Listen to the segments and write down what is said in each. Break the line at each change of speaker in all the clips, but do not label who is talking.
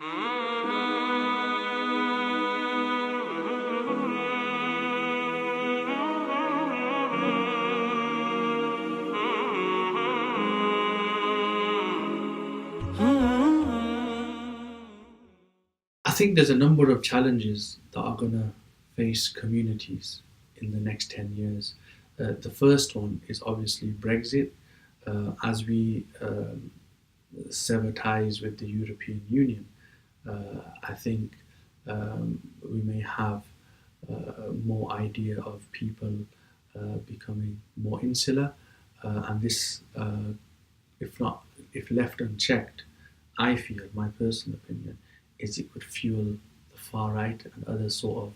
I think there's a number of challenges that are going to face communities in the next 10 years. The first one is obviously Brexit. As we sever ties with the European Union, I think we may have more idea of people becoming more insular, and this, if not, if left unchecked, I feel, my personal opinion, is it would fuel the far right and other sort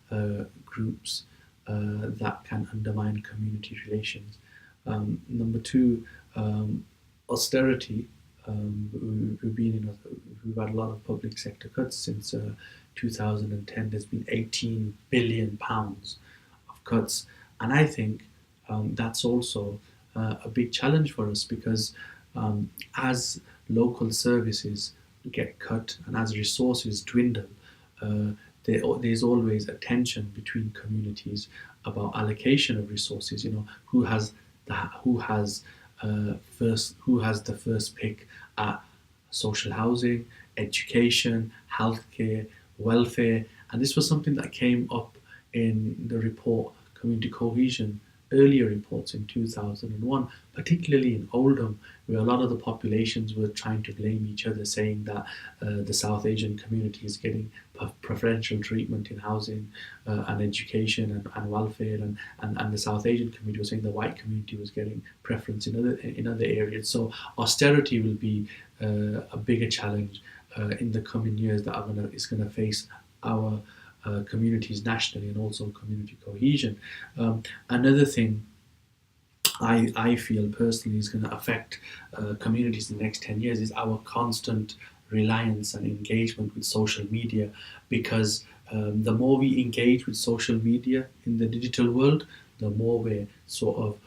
of groups that can undermine community relations. Number two, austerity. We've had a lot of public sector cuts since 2010. There's been 18 billion pounds of cuts, and I think that's also a big challenge for us because as local services get cut and as resources dwindle, there's always a tension between communities about allocation of resources. You know, who has the first pick at social housing, education, healthcare, welfare, and this was something that came up in the report Community Cohesion, earlier reports in 2001, particularly in Oldham, where a lot of the populations were trying to blame each other, saying that the South Asian community is getting preferential treatment in housing and education and welfare, and the South Asian community was saying the white community was getting preference in other areas. So austerity will be a bigger challenge in the coming years that is going to face our communities nationally and also community cohesion. Another thing I feel personally is going to affect communities in the next 10 years is our constant reliance and engagement with social media, because the more we engage with social media in the digital world, the more we're sort of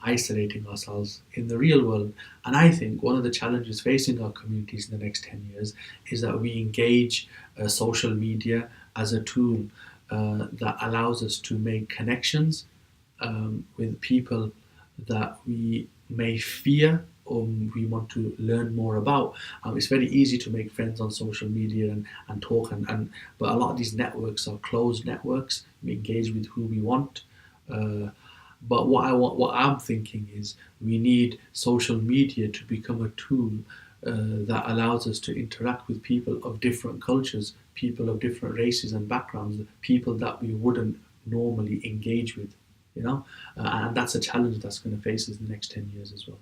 isolating ourselves in the real world. And I think one of the challenges facing our communities in the next 10 years is that we engage social media as a tool that allows us to make connections with people that we may fear or we want to learn more about. It's very easy to make friends on social media and talk, but a lot of these networks are closed networks. We engage with who we want. But what I'm thinking is we need social media to become a tool that allows us to interact with people of different cultures, people of different races and backgrounds, people that we wouldn't normally engage with, you know, and that's a challenge that's going to face us in the next 10 years as well.